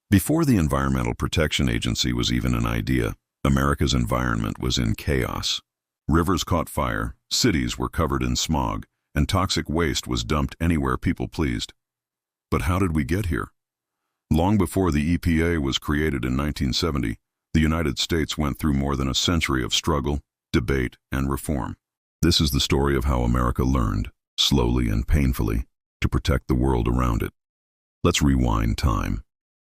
Before the Environmental Protection Agency was even an idea, America's environment was in chaos. Rivers caught fire, cities were covered in smog, and toxic waste was dumped anywhere people pleased. But how did we get here? Long before the EPA was created in 1970, the United States went through more than a century of struggle, debate, and reform. This is the story of how America learned, slowly and painfully, to protect the world around it. Let's rewind time.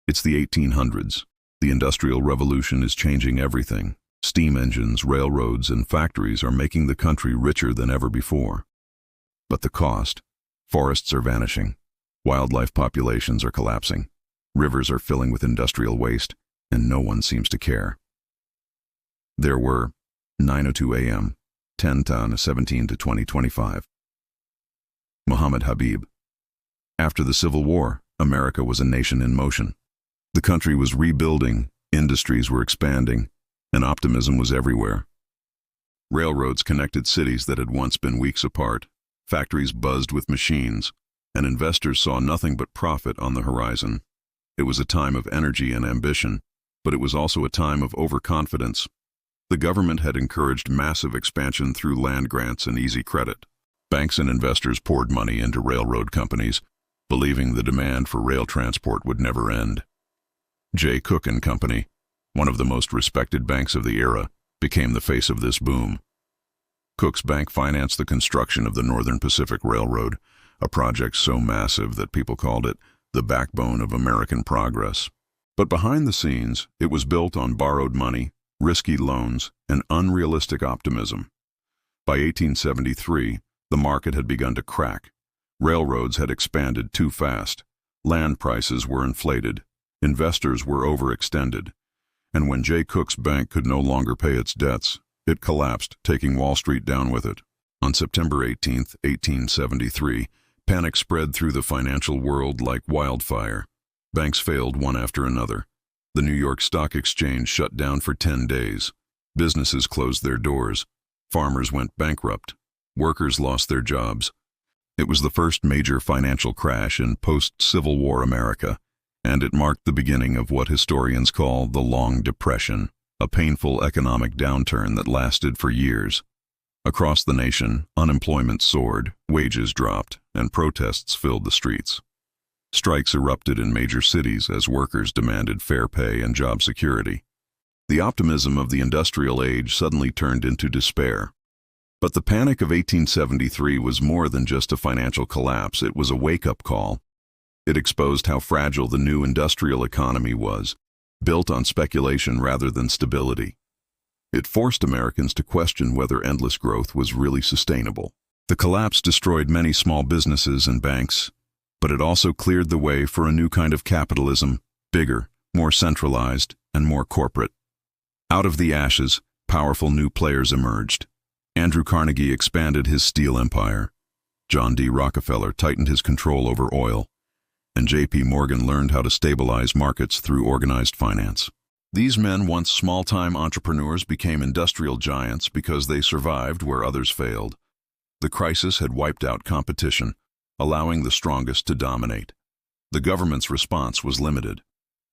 It's the 1800s. The Industrial Revolution is changing everything. Steam engines, railroads, and factories are making the country richer than ever before. But the cost? Forests are vanishing. Wildlife populations are collapsing. Rivers are filling with industrial waste, and no one seems to care. There were 9:02 a.m., 10/17 to 2025. Muhammad Habib. After the Civil War, America was a nation in motion. The country was rebuilding, industries were expanding, and optimism was everywhere. Railroads connected cities that had once been weeks apart, factories buzzed with machines, and investors saw nothing but profit on the horizon. It was a time of energy and ambition, but it was also a time of overconfidence. The government had encouraged massive expansion through land grants and easy credit. Banks and investors poured money into railroad companies, believing the demand for rail transport would never end. J. Cook and Company, one of the most respected banks of the era, became the face of this boom. Cook's bank financed the construction of the Northern Pacific Railroad, a project so massive that people called it the backbone of American progress. But behind the scenes, it was built on borrowed money, risky loans, and unrealistic optimism. By 1873, the market had begun to crack. Railroads had expanded too fast. Land prices were inflated. Investors were overextended. And when J. Cook's bank could no longer pay its debts, it collapsed, taking Wall Street down with it. On September 18, 1873, panic spread through the financial world like wildfire. Banks failed one after another. The New York Stock Exchange shut down for 10 days. Businesses closed their doors. Farmers went bankrupt. Workers lost their jobs. It was the first major financial crash in post-Civil War America, and it marked the beginning of what historians call the Long Depression, a painful economic downturn that lasted for years. Across the nation, unemployment soared, wages dropped, and protests filled the streets. Strikes erupted in major cities as workers demanded fair pay and job security. The optimism of the industrial age suddenly turned into despair. But the panic of 1873 was more than just a financial collapse. It was a wake-up call. It exposed how fragile the new industrial economy was, built on speculation rather than stability. It forced Americans to question whether endless growth was really sustainable. The collapse destroyed many small businesses and banks, but it also cleared the way for a new kind of capitalism, bigger, more centralized, and more corporate. Out of the ashes, powerful new players emerged. Andrew Carnegie expanded his steel empire. John D. Rockefeller tightened his control over oil. And J.P. Morgan learned how to stabilize markets through organized finance. These men, once small-time entrepreneurs, became industrial giants because they survived where others failed. The crisis had wiped out competition, allowing the strongest to dominate. The government's response was limited.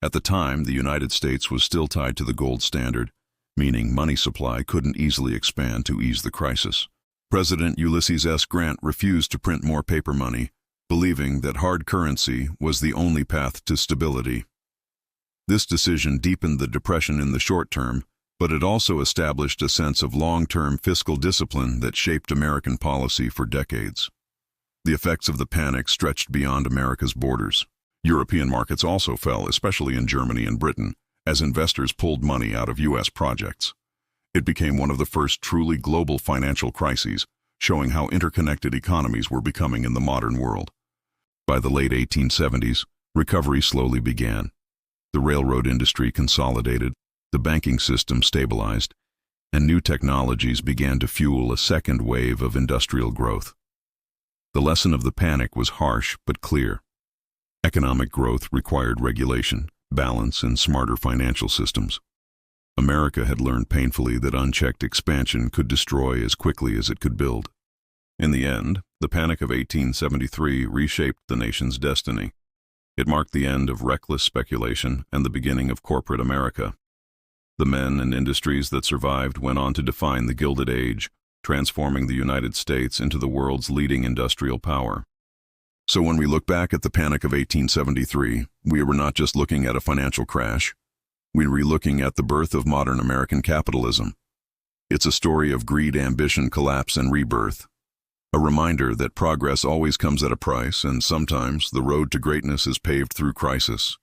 At the time, the United States was still tied to the gold standard, meaning money supply couldn't easily expand to ease the crisis. President Ulysses S. Grant refused to print more paper money, believing that hard currency was the only path to stability. This decision deepened the depression in the short term, but it also established a sense of long-term fiscal discipline that shaped American policy for decades. The effects of the panic stretched beyond America's borders. European markets also fell, especially in Germany and Britain, as investors pulled money out of U.S. projects. It became one of the first truly global financial crises, showing how interconnected economies were becoming in the modern world. By the late 1870s, recovery slowly began. The railroad industry consolidated, the banking system stabilized, and new technologies began to fuel a second wave of industrial growth. The lesson of the panic was harsh but clear. Economic growth required regulation, balance, and smarter financial systems. America had learned painfully that unchecked expansion could destroy as quickly as it could build. In the end, the Panic of 1873 reshaped the nation's destiny. It marked the end of reckless speculation and the beginning of corporate America. The men and industries that survived went on to define the Gilded Age, transforming the United States into the world's leading industrial power. So when we look back at the Panic of 1873, we were not just looking at a financial crash. We were looking at the birth of modern American capitalism. It's a story of greed, ambition, collapse, and rebirth. A reminder that progress always comes at a price, and sometimes the road to greatness is paved through crisis.